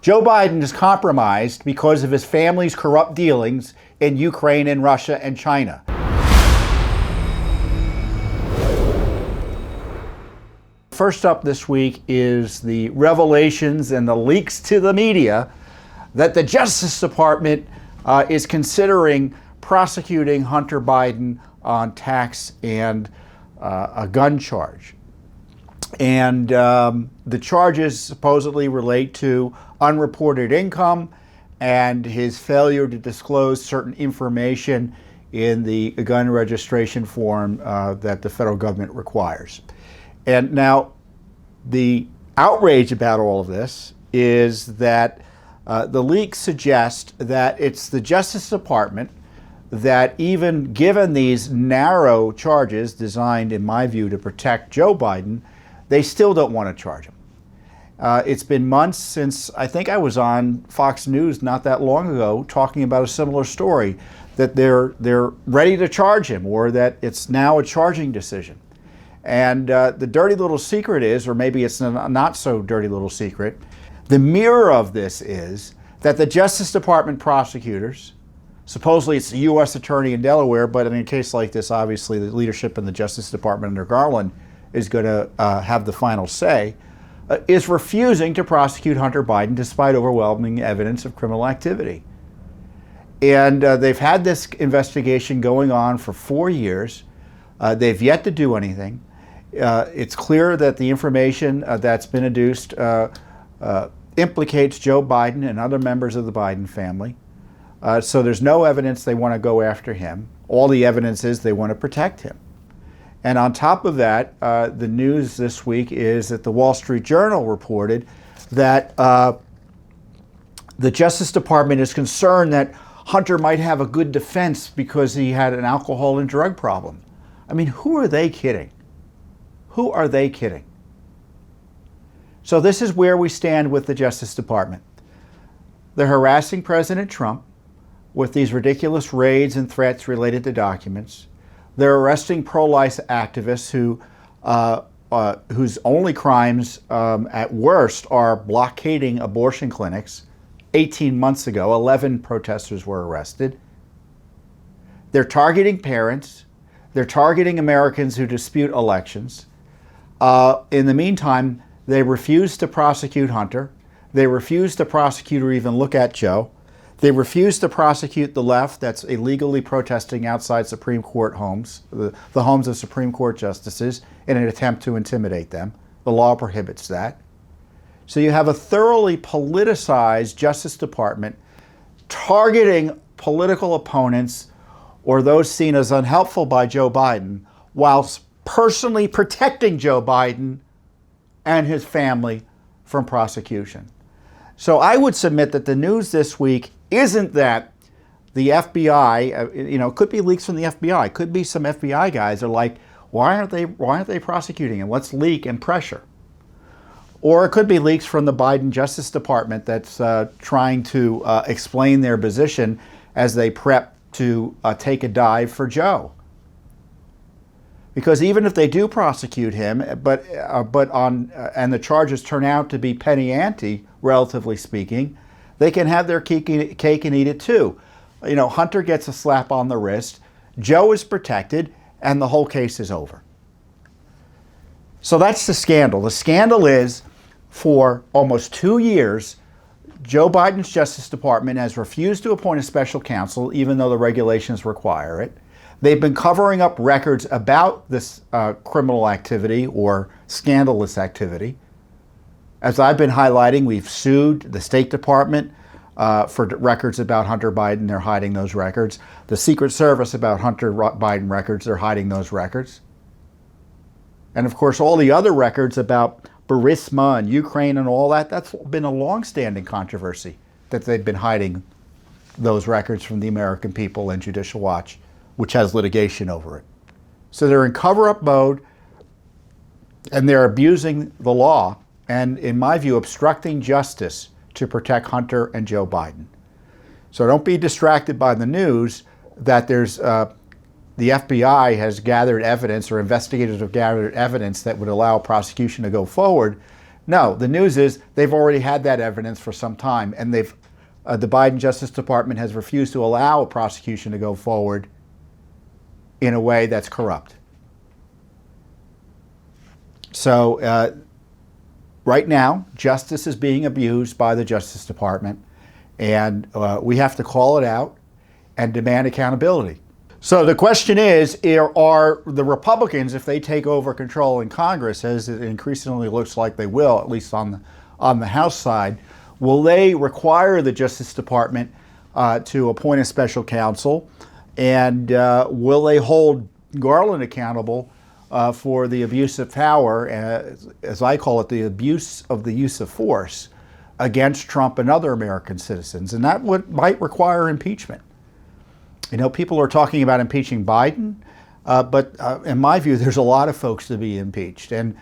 Joe Biden is compromised because of his family's corrupt dealings in Ukraine and Russia and China. First up this week is the revelations and the leaks to the media that the Justice Department is considering prosecuting Hunter Biden on tax and a gun charge. And the charges supposedly relate to unreported income and his failure to disclose certain information in the gun registration form that the federal government requires. And now the outrage about all of this is that the leaks suggest that it's the Justice Department that, even given these narrow charges designed, in my view, to protect Joe Biden, they still don't want to charge him. It's been months since I think I was on Fox News not that long ago talking about a similar story, that they're ready to charge him, or that it's now a charging decision. And the dirty little secret is, or maybe it's a not so dirty little secret, the mirror of this is that the Justice Department prosecutors, supposedly it's the U.S. Attorney in Delaware, but in a case like this, obviously the leadership in the Justice Department under Garland is going to have the final say, is refusing to prosecute Hunter Biden despite overwhelming evidence of criminal activity. And they've had this investigation going on for 4 years. They've yet to do anything. It's clear that the information that's been adduced implicates Joe Biden and other members of the Biden family. So there's no evidence they want to go after him. All the evidence is they want to protect him. And on top of that, the news this week is that the Wall Street Journal reported that the Justice Department is concerned that Hunter might have a good defense because he had an alcohol and drug problem. I mean, who are they kidding? Who are they kidding? So this is where we stand with the Justice Department. They're harassing President Trump with these ridiculous raids and threats related to documents. They're arresting pro-life activists whose only crimes at worst are blockading abortion clinics. 18 months ago, 11 protesters were arrested. They're targeting parents. They're targeting Americans who dispute elections. In the meantime, they refuse to prosecute Hunter. They refuse to prosecute or even look at Joe. They refuse to prosecute the left that's illegally protesting outside Supreme Court homes, the homes of Supreme Court justices, in an attempt to intimidate them. The law prohibits that. So you have a thoroughly politicized Justice Department targeting political opponents or those seen as unhelpful by Joe Biden, whilst personally protecting Joe Biden and his family from prosecution. So I would submit that the news this week isn't that the FBI, could be leaks from the FBI, could be some FBI guys are like, why aren't they prosecuting him? Let's leak and pressure. Or it could be leaks from the Biden Justice Department that's trying to explain their position as they prep to take a dive for Joe. Because even if they do prosecute him, and the charges turn out to be penny ante, relatively speaking, they can have their cake and eat it too. Hunter gets a slap on the wrist, Joe is protected, and the whole case is over. So that's the scandal. The scandal is, for almost 2 years, Joe Biden's Justice Department has refused to appoint a special counsel, even though the regulations require it. They've been covering up records about this criminal activity or scandalous activity. As I've been highlighting, we've sued the State Department for records about Hunter Biden. They're hiding those records. The Secret Service about Hunter Biden records. They're hiding those records. And of course, all the other records about Burisma and Ukraine and all that, that's been a long-standing controversy, that they've been hiding those records from the American people and Judicial Watch, which has litigation over it. So they're in cover-up mode, and they're abusing the law and, in my view, obstructing justice to protect Hunter and Joe Biden. So don't be distracted by the news that there's the FBI has gathered evidence, or investigators have gathered evidence that would allow prosecution to go forward. No, the news is they've already had that evidence for some time, and the Biden Justice Department has refused to allow a prosecution to go forward in a way that's corrupt. So right now, justice is being abused by the Justice Department, and we have to call it out and demand accountability. So the question is, are the Republicans, if they take over control in Congress, as it increasingly looks like they will, at least on the House side, will they require the Justice Department to appoint a special counsel? And will they hold Garland accountable for the abuse of power, as I call it, the abuse of the use of force against Trump and other American citizens? And that might require impeachment. You know, people are talking about impeaching Biden, but in my view, there's a lot of folks to be impeached. And,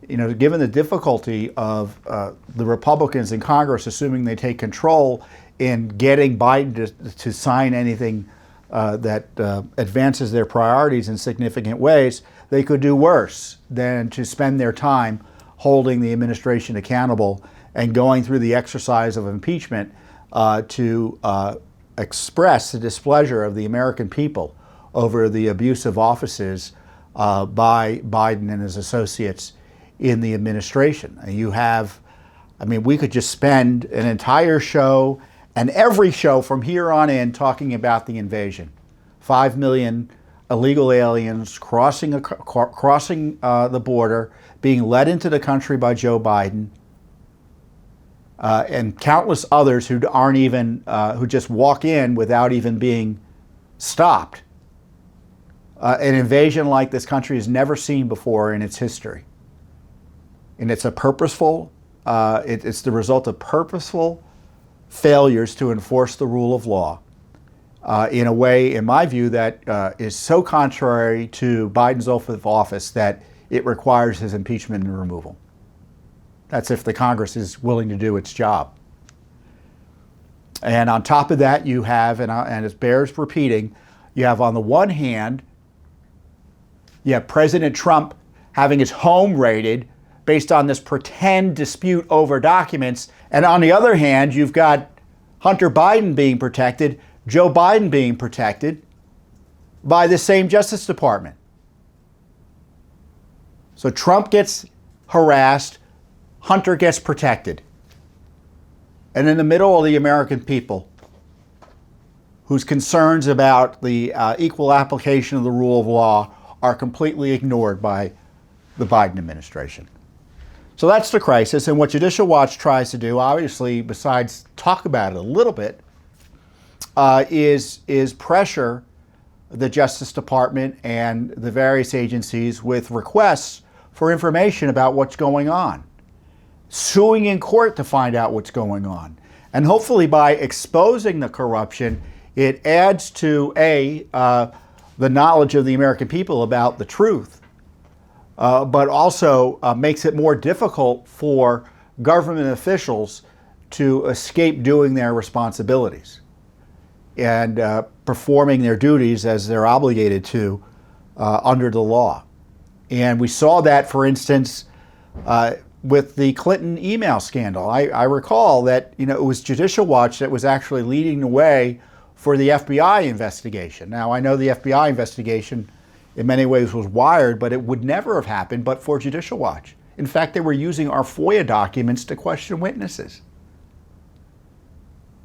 you know, given the difficulty of the Republicans in Congress, assuming they take control, in getting Biden to sign anything that advances their priorities in significant ways, they could do worse than to spend their time holding the administration accountable and going through the exercise of impeachment to express the displeasure of the American people over the abuse of offices by Biden and his associates in the administration. You have, I mean, we could just spend an entire show and every show from here on in talking about the invasion. 5 million illegal aliens crossing the border, being led into the country by Joe Biden, and countless others who aren't even, who just walk in without even being stopped. An invasion like this country has never seen before in its history. And it's a purposeful, it's the result of purposeful failures to enforce the rule of law in a way, in my view, that is so contrary to Biden's oath of office that it requires his impeachment and removal. That's if the Congress is willing to do its job. And on top of that, you have, and it bears repeating, you have on the one hand, you have President Trump having his home raided based on this pretend dispute over documents. And on the other hand, you've got Hunter Biden being protected, Joe Biden being protected by the same Justice Department. So Trump gets harassed, Hunter gets protected. And in the middle are the American people whose concerns about the equal application of the rule of law are completely ignored by the Biden administration. So that's the crisis, and what Judicial Watch tries to do, obviously, besides talk about it a little bit, is pressure the Justice Department and the various agencies with requests for information about what's going on, suing in court to find out what's going on. And hopefully by exposing the corruption, it adds to, the knowledge of the American people about the truth, but also makes it more difficult for government officials to escape doing their responsibilities and performing their duties as they're obligated to under the law. And we saw that, for instance, with the Clinton email scandal. I recall that, you know, it was Judicial Watch that was actually leading the way for the FBI investigation. Now, I know the FBI investigation in many ways was wired, but it would never have happened but for Judicial Watch. In fact, they were using our FOIA documents to question witnesses.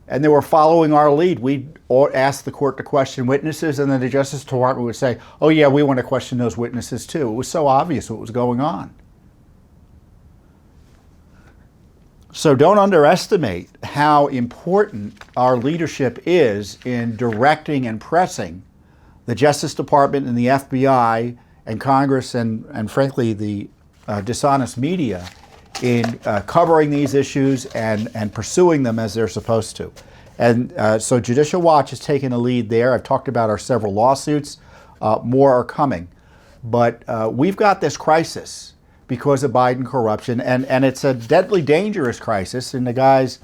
And they were following our lead. We'd ask the court to question witnesses, and then the Justice Department would say, oh yeah, we want to question those witnesses too. It was so obvious what was going on. So don't underestimate how important our leadership is in directing and pressing the Justice Department and the FBI and Congress and frankly the dishonest media in covering these issues and pursuing them as they're supposed to. And so Judicial Watch has taken a lead there. I've talked about our several lawsuits. More are coming. But we've got this crisis because of Biden corruption, and it's a deadly dangerous crisis in the guise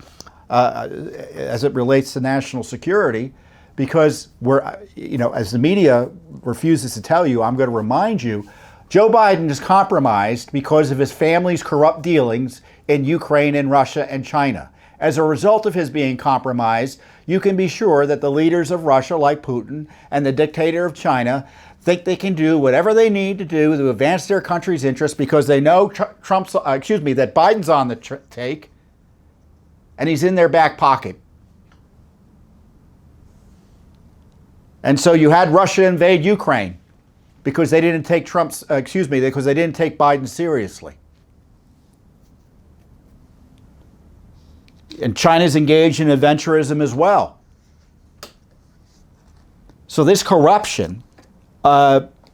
as it relates to national security, because we're, you know, as the media refuses to tell you, I'm going to remind you, Joe Biden is compromised because of his family's corrupt dealings in Ukraine and Russia and China. As a result of his being compromised, you can be sure that the leaders of Russia, like Putin, and the dictator of China think they can do whatever they need to do to advance their country's interests because they know that Biden's on the take and he's in their back pocket. And so you had Russia invade Ukraine because they didn't take because they didn't take Biden seriously. And China's engaged in adventurism as well. So this corruption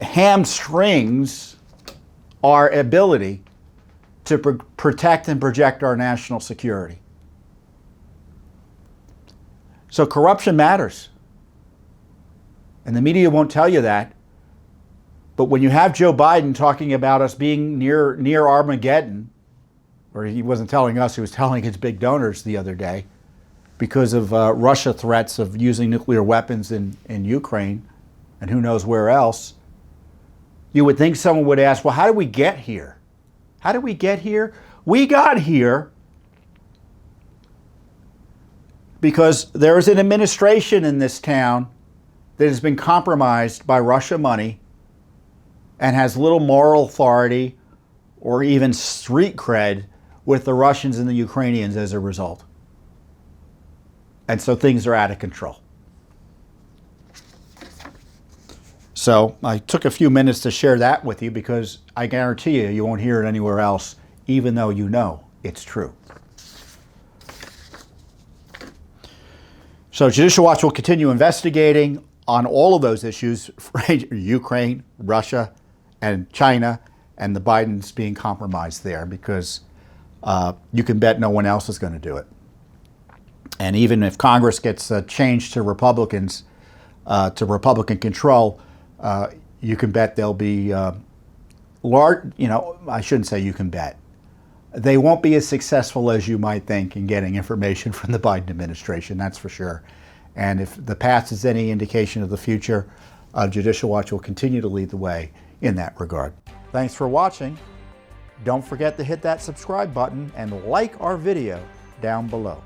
hamstrings our ability to protect and project our national security. So corruption matters. And the media won't tell you that. But when you have Joe Biden talking about us being near Armageddon, or he wasn't telling us, he was telling his big donors the other day, because of Russia threats of using nuclear weapons in Ukraine and who knows where else, you would think someone would ask, well, how did we get here? How did we get here? We got here because there is an administration in this town that has been compromised by Russia money and has little moral authority or even street cred with the Russians and the Ukrainians as a result. And so things are out of control. So I took a few minutes to share that with you because I guarantee you won't hear it anywhere else, even though you know it's true. So Judicial Watch will continue investigating on all of those issues, Ukraine, Russia, and China, and the Bidens being compromised there, because you can bet no one else is going to do it. And even if Congress gets changed to Republicans, to Republican control, you can bet there'll be large, I shouldn't say you can bet. They won't be as successful as you might think in getting information from the Biden administration, that's for sure. And if the past is any indication of the future, Judicial Watch will continue to lead the way in that regard. Thanks for watching. Don't forget to hit that subscribe button and like our video down below.